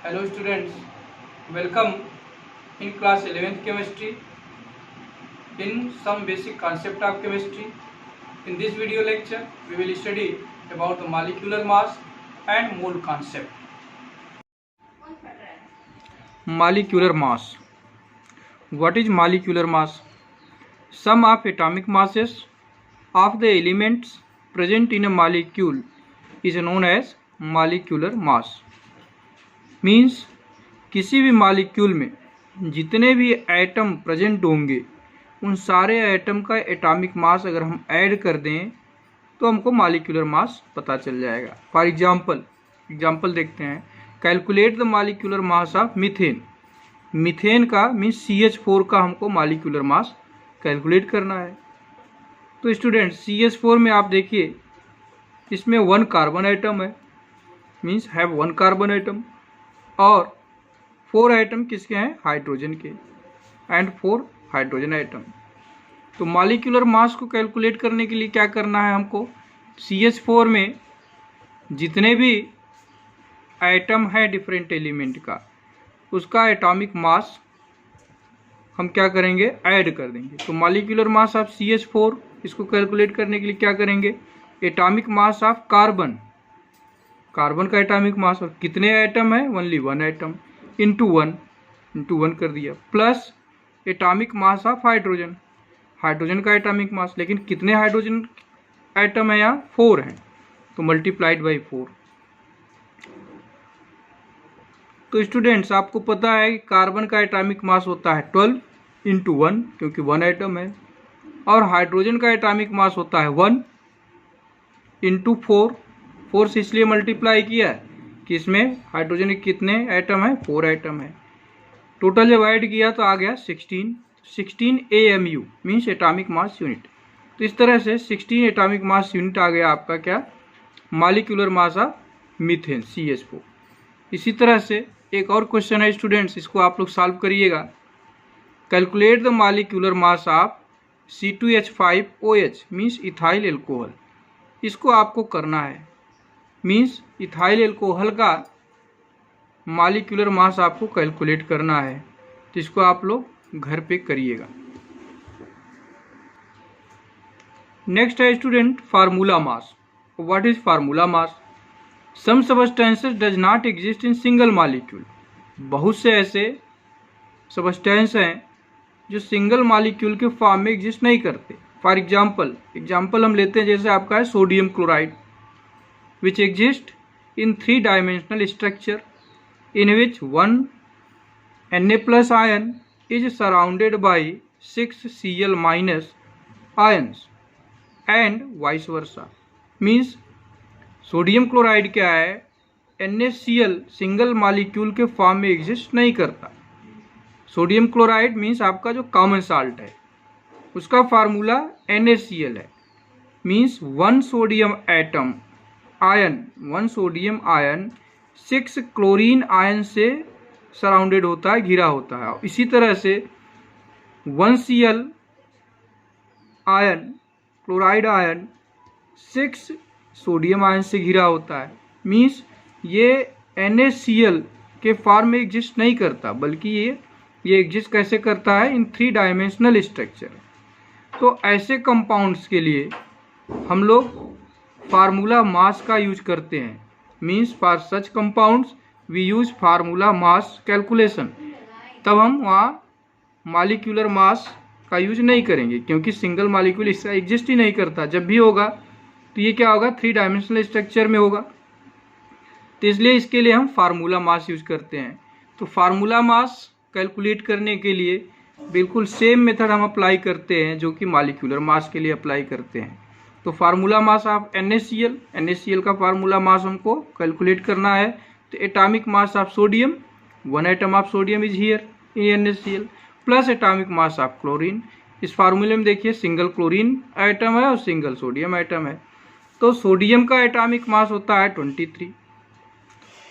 Hello students, welcome in class 11th chemistry in some basic concept of chemistry. In this video lecture, we will study about the molecular mass and mole concept. Molecular mass. What is molecular mass? Sum of atomic masses of the elements present in a molecule is known as molecular mass. Means किसी भी molecule में जितने भी atom present होंगे उन सारे atom का atomic mass अगर हम ऐड कर दें तो हमको मॉलिक्यूलर मास पता चल जाएगा। फॉर एग्जांपल देखते हैं। Calculate the molecular mass of methane. Methane का मीन्स CH4 का हमको मॉलिक्यूलर मास कैलकुलेट करना है। तो स्टूडेंट CH4 में आप देखिए इसमें 1 कार्बन एटम है, मीन्स हैव 1 कार्बन एटम, और 4 आइटम किसके हैं? हाइड्रोजन के, एंड 4 हाइड्रोजन आइटम। तो मॉलिक्यूलर मास को कैलकुलेट करने के लिए क्या करना है हमको? CH4 में जितने भी आइटम है डिफरेंट एलिमेंट का, उसका एटॉमिक मास हम क्या करेंगे? ऐड कर देंगे। तो मॉलिक्यूलर मास ऑफ CH4 इसको कैलकुलेट करने के लिए क्या करेंगे? एटॉमिक मास ऑफ कार्बन का एटॉमिक मास, और कितने आइटम है? ओनली 1 आइटम, इंटू वन कर दिया, plus atomic mass of hydrogen का एटॉमिक मास। लेकिन कितने हाइड्रोजन आइटम है? यहाँ 4 हैं, तो मल्टीप्लाइड बाई 4। तो स्टूडेंट्स आपको पता है कि कार्बन का एटॉमिक मास होता है 12 इंटू 1, क्योंकि 1 आइटम है, और हाइड्रोजन का एटॉमिक मास होता है 1 इंटू 4 से इसलिए मल्टीप्लाई किया है कि इसमें हाइड्रोजन के कितने आइटम है? 4 आइटम है। टोटल जब ऐड किया तो आ गया 16 AMU means atomic mass unit. तो इस तरह से 16 एटॉमिक मास यूनिट आ गया आपका क्या? Molecular mass of methane CH4। इसी तरह से एक और क्वेश्चन है स्टूडेंट्स, इसको आप लोग सॉल्व करिएगा। Calculate the molecular mass of C2H5OH means ethyl alcohol. इसको आपको करना है, मीन्स इथाइल एल्कोहल का मॉलिक्यूलर मास आपको कैलकुलेट करना है। तो इसको आप लोग घर पे करिएगा। नेक्स्ट है student formula mass. What is formula mass? Some substances does not exist in single molecule. बहुत से ऐसे सबस्टेंस हैं जो सिंगल मॉलिक्यूल के फॉर्म में एग्जिस्ट नहीं करते। फॉर एग्जाम्पल हम लेते हैं, जैसे आपका है sodium chloride, which exist in 3-dimensional structure in which one Na plus ion is surrounded by 6 Cl minus ions and vice versa। Means sodium chloride क्या है? NaCl सिंगल मॉलिक्यूल के फॉर्म में एग्जिस्ट नहीं करता। सोडियम क्लोराइड मीन्स आपका जो common salt है उसका फार्मूला NaCl है। Means 1 sodium ion 6 chlorine ion से सराउंडेड होता है, घिरा होता है। इसी तरह से 1 Cl ion, chloride ion 6 sodium ion से घिरा होता है। मीन्स ये NaCl के फॉर्म में एग्जिस्ट नहीं करता, बल्कि ये एग्जिस्ट कैसे करता है? इन 3-डायमेंशनल स्ट्रक्चर। तो ऐसे कंपाउंड्स के लिए हम लोग फार्मूला मास का यूज करते हैं। Means for such compounds we use formula mass calculation. तब हम वहाँ मॉलिक्यूलर मास का यूज नहीं करेंगे, क्योंकि सिंगल मॉलिक्यूल इसका एग्जिस्ट ही नहीं करता। जब भी होगा तो ये क्या होगा? 3-डायमेंशनल स्ट्रक्चर में होगा। तो इसलिए इसके लिए हम फार्मूला मास यूज करते हैं। तो फार्मूला मास कैलकुलेट करने के लिए बिल्कुल सेम मेथड हम अप्लाई करते हैं जो कि मॉलिक्यूलर मास के लिए अप्लाई करते हैं। तो फार्मूला मास ऑफ NaCl का फार्मूला मास हमको कैलकुलेट करना है। तो atomic mass of sodium, 1 item of sodium is here in NaCl, plus atomic mass of chlorine. इस फार्मूले में देखिए सिंगल क्लोरीन आइटम है और सिंगल सोडियम आइटम है। तो सोडियम का एटॉमिक मास होता है 23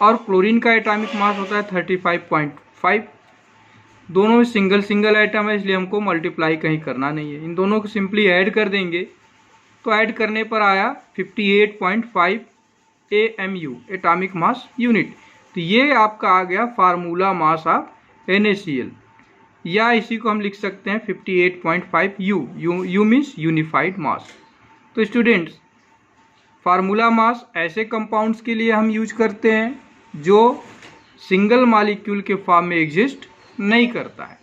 और क्लोरीन का एटॉमिक मास होता है 35.5। दोनों में सिंगल आइटम है, इसलिए हमको मल्टीप्लाई कहीं करना नहीं है। इन दोनों को सिंपली ऐड कर देंगे तो ऐड करने पर आया 58.5 AMU एटॉमिक मास यूनिट। तो ये आपका आ गया फार्मूला मास ऑफ NaCl, या इसी को हम लिख सकते हैं 58.5 U मीन्स यूनिफाइड मास। तो स्टूडेंट्स, फार्मूला मास ऐसे कंपाउंड्स के लिए हम यूज करते हैं जो सिंगल मॉलिक्यूल के फॉर्म में एग्जिस्ट नहीं करता है।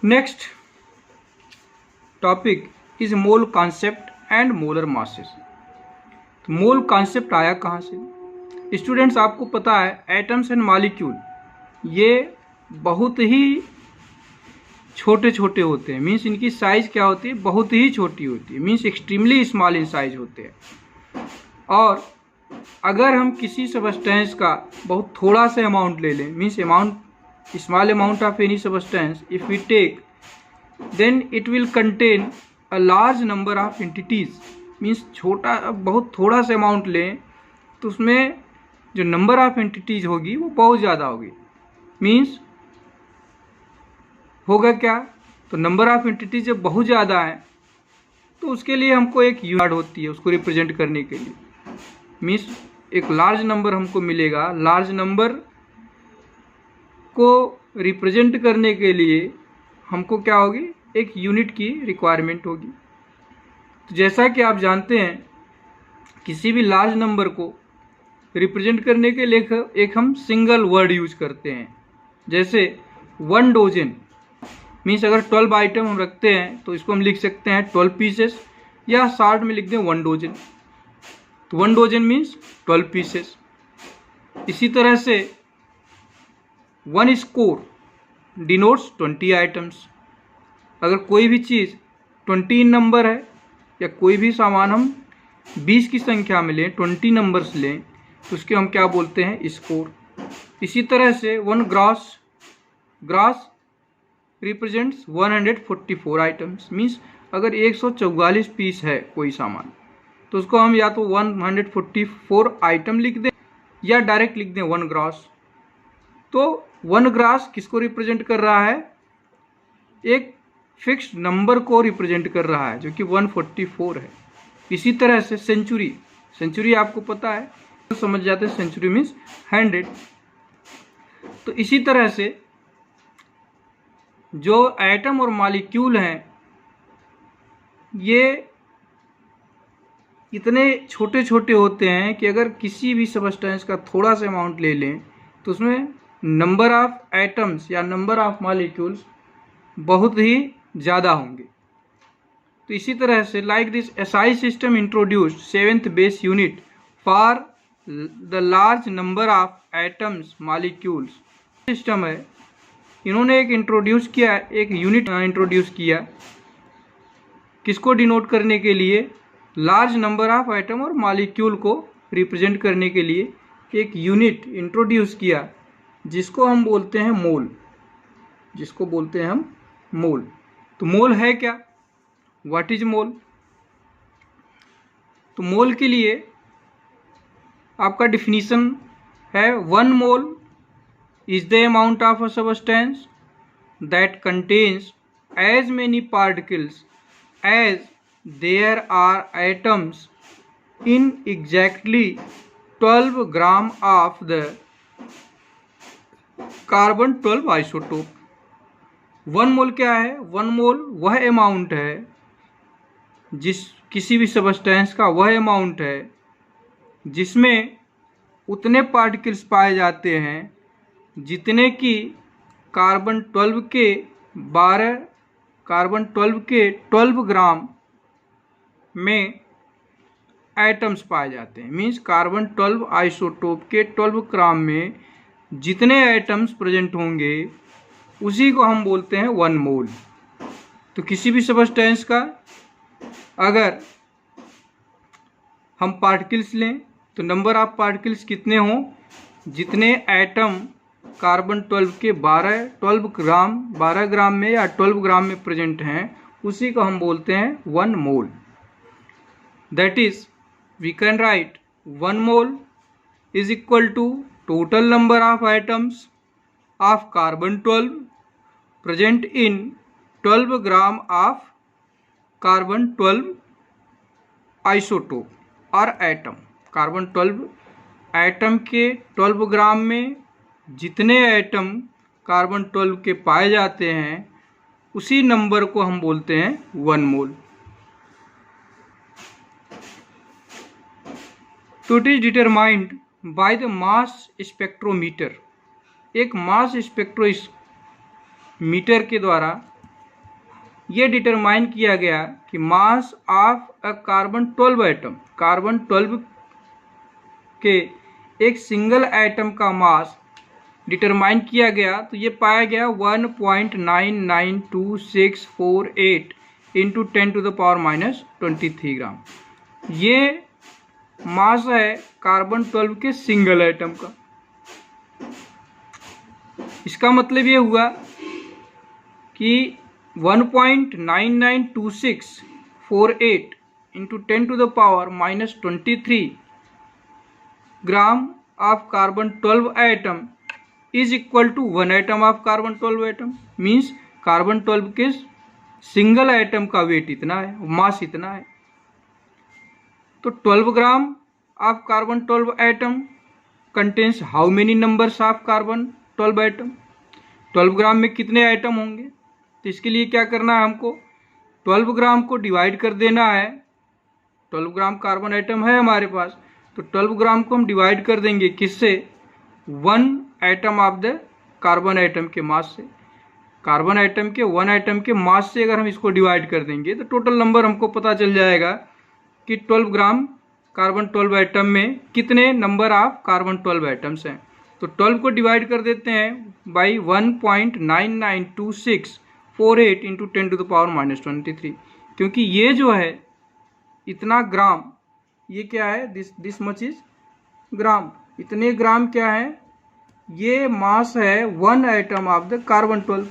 Next topic is mole concept and molar masses. तो मोल कॉन्सेप्ट आया कहाँ से? स्टूडेंट्स, आपको पता है एटम्स एंड मॉलिक्यूल ये बहुत ही छोटे छोटे होते हैं, मीन्स इनकी साइज क्या होती है, बहुत ही छोटी होती है, means extremely small in size होते हैं। और अगर हम किसी सबस्टेंस का बहुत थोड़ा सा अमाउंट ले लें, means small amount of any substance if we take, then it will contain a large number of entities. Means बहुत थोड़ा सा अमाउंट लें तो उसमें जो नंबर ऑफ एंटिटीज होगी वो बहुत ज़्यादा होगी। मीन्स होगा क्या, तो नंबर ऑफ एंटिटीज जब बहुत ज़्यादा है तो उसके लिए हमको एक यूनिट होती है उसको रिप्रेजेंट करने के लिए। मीन्स एक लार्ज नंबर हमको मिलेगा, लार्ज नंबर को रिप्रेजेंट करने के लिए हमको क्या होगी, एक यूनिट की रिक्वायरमेंट होगी। तो जैसा कि आप जानते हैं किसी भी लार्ज नंबर को रिप्रेजेंट करने के लिए एक हम सिंगल वर्ड यूज करते हैं, जैसे 1 डोजन। मीन्स अगर 12 आइटम हम रखते हैं तो इसको हम लिख सकते हैं 12 पीसेस, या शॉर्ट में लिख दें 1 डोजन। तो 1 डोजन मीन्स 12 पीसेस। इसी तरह से 1 स्कोर डिनोट्स 20 आइटम्स। अगर कोई भी चीज़ 20 नंबर है या कोई भी सामान हम 20 की संख्या में लें, 20 नंबर्स लें, तो उसके हम क्या बोलते हैं, स्कोर। इसी तरह से 1 ग्रास रिप्रेजेंट्स 144 आइटम्स। मीन्स अगर 144 पीस है कोई सामान तो उसको हम या तो 144 आइटम लिख दें या डायरेक्ट लिख दें 1 ग्रास। तो 1 ग्रास किसको रिप्रेजेंट कर रहा है, एक फिक्स्ड नंबर को रिप्रेजेंट कर रहा है जो कि 144 है। इसी तरह से सेंचुरी आपको पता है, तो समझ जाते हैं सेंचुरी मीन्स 100। तो इसी तरह से जो एटम और मॉलिक्यूल हैं ये इतने छोटे छोटे होते हैं कि अगर किसी भी सबस्टेंस का थोड़ा सा अमाउंट ले लें तो उसमें नंबर ऑफ एटम्स या नंबर ऑफ मॉलिक्यूल्स बहुत ही ज़्यादा होंगे। तो इसी तरह से like this SI system introduced 7th base unit for the large number of atoms molecules system है, इन्होंने एक इंट्रोड्यूस किया, एक यूनिट इंट्रोड्यूस किया, किसको डिनोट करने के लिए, लार्ज नंबर ऑफ एटम और मॉलिक्यूल को रिप्रेजेंट करने के लिए एक यूनिट इंट्रोड्यूस किया जिसको हम बोलते हैं मोल, जिसको बोलते हैं हम मोल। तो मोल है क्या, व्हाट इज मोल? तो मोल के लिए आपका डिफिनीशन है 1 मोल is the amount of a substance that contains as many particles as there are atoms in exactly 12 gram of the carbon 12 isotope। 1 mole क्या है, 1 मोल वह अमाउंट है किसी भी सबस्टेंस का वह अमाउंट है जिसमें उतने पार्टिकल्स पाए जाते हैं जितने कि कार्बन 12 के 12 ग्राम में एटम्स पाए जाते हैं। मीन्स कार्बन 12 आइसोटोप के 12 ग्राम में जितने एटम्स प्रेजेंट होंगे उसी को हम बोलते हैं 1 मोल। तो किसी भी सबस्टेंस का अगर हम पार्टिकल्स लें तो नंबर ऑफ पार्टिकल्स कितने हों, जितने एटम कार्बन 12 के 12 ग्राम में या 12 ग्राम में प्रेजेंट हैं उसी को हम बोलते हैं 1 mole. That is we can write 1 mole is equal to total number of atoms of carbon 12 present in 12 gram of carbon 12 isotope or atom, carbon 12 atom के 12 ग्राम में जितने एटम कार्बन 12 के पाए जाते हैं उसी नंबर को हम बोलते हैं 1 मोल। तो it is determined by the mass spectrometer. एक मास स्पेक्ट्रोमीटर के द्वारा ये डिटरमाइन किया गया कि mass of a carbon 12 atom, carbon 12 के एक सिंगल एटम का मास डिटरमाइन किया गया। तो ये पाया गया 1.992648 इंटू 10⁻⁻³ ग्राम। ये मास है कार्बन 12 के सिंगल एटम का। इसका मतलब ये हुआ कि 1.992648 into 10⁻⁻23 gram of carbon 12 atom is equal to 1 atom of carbon 12 atom. Means carbon 12 के सिंगल एटम का वेट इतना है, मास इतना है। तो 12 gram of carbon 12 atom contains how many numbers of carbon 12 atom. 12 ग्राम में कितने एटम होंगे? तो इसके लिए क्या करना है, हमको 12 ग्राम को डिवाइड कर देना है। 12 ग्राम कार्बन एटम है हमारे पास, तो 12 ग्राम को हम डिवाइड कर देंगे किससे? 1 atom of the carbon atom के मास से। कार्बन एटम के 1 एटम के मास से अगर हम इसको डिवाइड कर देंगे तो टोटल नंबर हमको पता चल जाएगा कि 12 ग्राम कार्बन 12 एटम में कितने नंबर ऑफ कार्बन 12 एटम्स हैं। तो 12 को डिवाइड कर देते हैं बाई 1.992648 इंटू 10⁻⁻23, क्योंकि ये जो है इतना ग्राम, ये क्या है, दिस मच इज ग्राम। इतने ग्राम क्या है? ये मास है 1 एटम ऑफ द कार्बन 12।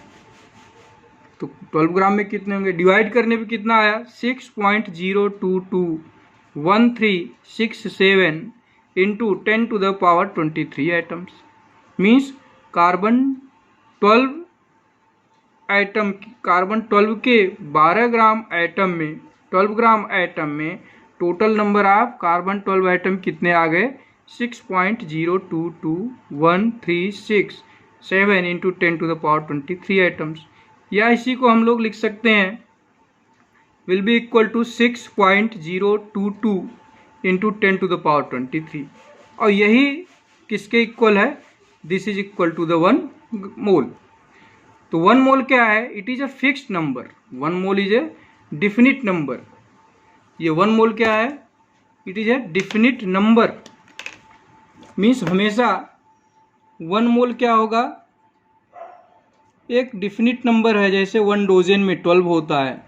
तो 12 ग्राम में कितने होंगे? डिवाइड करने पे कितना आया? 6.0221367 into 10⁻23 atoms. Means carbon 12 atom, carbon 12 के 12 ग्राम एटम में, 12 ग्राम एटम में total number of carbon 12 atom कितने आ गए? 6.022137 इंटू 10⁻23 एटम्स। या इसी को हम लोग लिख सकते हैं will be equal to 6.022 into 10⁻23। और यही किसके इक्वल है? This is equal to the 1 mole. तो 1 मोल क्या है? It is a fixed number. 1 mole is a definite number. ये 1 मोल क्या है? It is a definite number. Means हमेशा 1 मोल क्या होगा? एक डिफिनिट नंबर है। जैसे 1 डोजन में 12 होता है,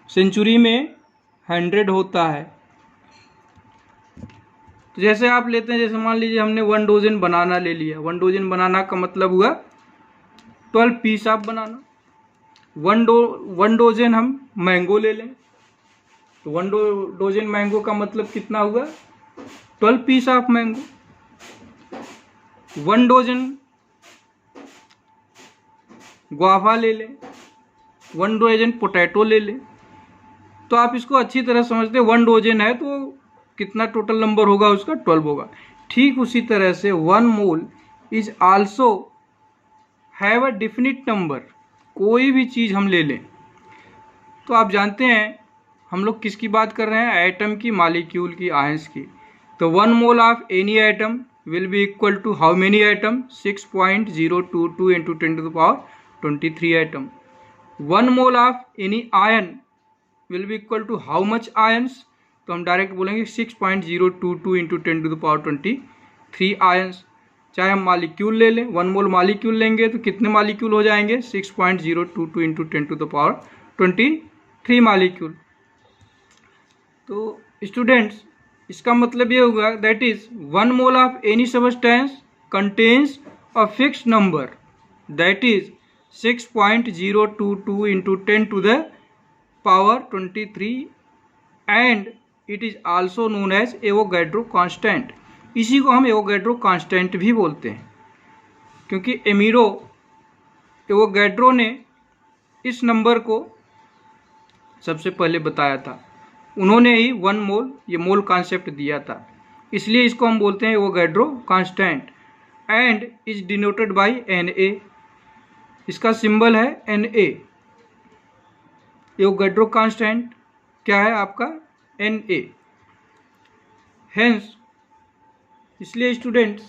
सेंचुरी में 100 होता है। तो जैसे आप लेते हैं, जैसे मान लीजिए हमने 1 डोजन बनाना ले लिया। 1 डोजन बनाना का मतलब हुआ 12 पीस आप बनाना। 1 डोजन हम मैंगो ले लें, तो 1 डोजन मैंगो का मतलब कितना हुआ? 12 piece of mango. 1 dozen guava ले लें, 1 डोजन पोटैटो ले लें, तो आप इसको अच्छी तरह समझते हैं। 1 डोजन है तो कितना टोटल नंबर होगा उसका? 12 होगा। ठीक उसी तरह से 1 mole is also have a definite number. कोई भी चीज़ हम ले लें, तो आप जानते हैं हम लोग किसकी बात कर रहे हैं? एटम की, मॉलिक्यूल की, आयंस की। तो 1 mole of any atom will be equal to how many atom? 6.022 into 10⁻23 atom. 1 mole of any ion will be equal to how much ions? तो हम डायरेक्ट बोलेंगे 6.022 इंटू 10⁻23 आयंस। चाहे हम मॉलिक्यूल ले लें, 1 मोल मॉलिक्यूल लेंगे तो कितने मॉलिक्यूल हो जाएंगे? 6.022 इंटू 10⁻23 मॉलिक्यूल। तो स्टूडेंट्स, इसका मतलब ये होगा that is 1 mole of any substance contains a fixed number that is 6.022 into 10⁻23 and it is also known as Avogadro constant. इसी को हम एवोगैड्रो कांस्टेंट भी बोलते हैं, क्योंकि एवोगैड्रो ने इस नंबर को सबसे पहले बताया था। उन्होंने ही 1 मोल ये मोल कॉन्सेप्ट दिया था, इसलिए इसको हम बोलते हैं Avogadro constant and is denoted by Na। इसका सिंबल है Na। एवोगैड्रो कांस्टेंट क्या है आपका Na। हेंस इसलिए students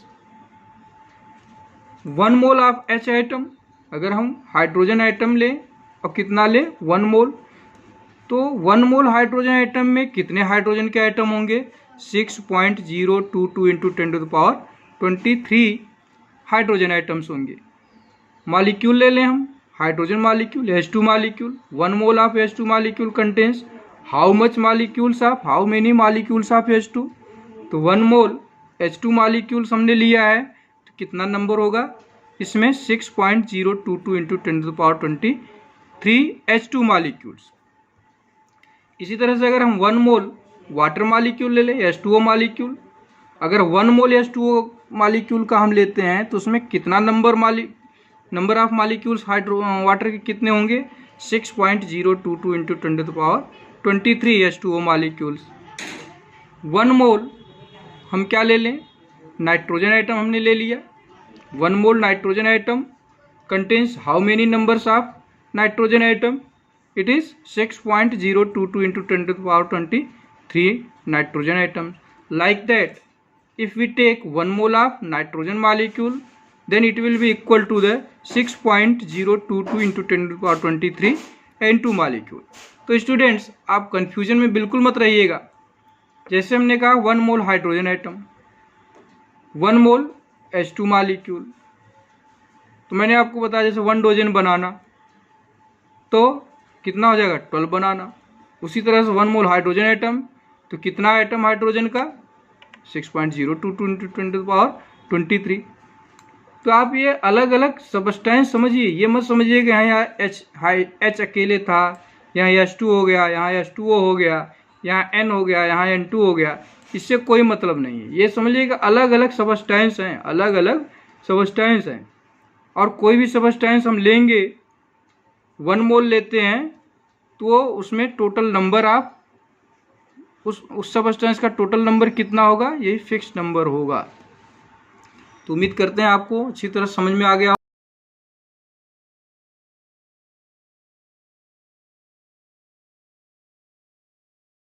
1 mole of H item, अगर हम हाइड्रोजन आइटम लें और कितना लें 1 मोल, तो 1 मोल हाइड्रोजन आइटम में कितने हाइड्रोजन के आइटम होंगे 6.022 इंटू 10⁻23 हाइड्रोजन आइटम्स होंगे। मॉलिक्यूल ले लें हम, hydrogen molecule H2 molecule, 1 mole of H2 molecule contains how much molecules of how many molecules of H2। तो 1 मोल H2 मॉलिक्यूल्स हमने लिया है तो कितना नंबर होगा इसमें 6.022 इंटू 10⁻23 H2 मॉलिक्यूल्स। इसी तरह से अगर हम 1 मोल वाटर मॉलिक्यूल ले लें H2O मॉलिक्यूल, अगर 1 मोल H2O मॉलिक्यूल का हम लेते हैं तो उसमें कितना नंबर ऑफ मॉलिक्यूल्स वाटर के कितने होंगे 6.022 इंटू 10⁻23 H2O मॉलिक्यूल्स। 1 मोल हम क्या ले लें नाइट्रोजन आइटम हमने ले लिया, 1 mole nitrogen item contains how many numbers of nitrogen item, it is 6.022 into 10⁻23 nitrogen atoms. Like that, if we take 1 mole of nitrogen molecule, then it will be equal to the 6.022 into 10⁻23 N2 molecule. तो students आप confusion में बिल्कुल मत रहिएगा। जैसे हमने कहा 1 मोल hydrogen atom, 1 मोल H2 molecule, तो मैंने आपको बताया जैसे 1 डोजन बनाना तो कितना हो जाएगा 12 बनाना। उसी तरह से 1 मोल हाइड्रोजन आइटम तो कितना आइटम हाइड्रोजन का 6.022 इंटू 10⁻23। तो आप ये अलग अलग सबस्टेंस समझिए, ये मत समझिए कि यहाँ H अकेले था, यहाँ H2 हो गया, यहाँ H2O हो गया, यहाँ N हो गया, यहाँ N2 हो गया, इससे कोई मतलब नहीं है। ये समझिए कि अलग अलग सबस्टेंस हैं, अलग अलग सबस्टेंस हैं, और कोई भी सबस्टेंस हम लेंगे 1 मोल लेते हैं तो उसमें टोटल नंबर ऑफ उस सबस्टेंस का टोटल नंबर कितना होगा यही फिक्स नंबर होगा। तो उम्मीद करते हैं आपको अच्छी तरह समझ में आ गया।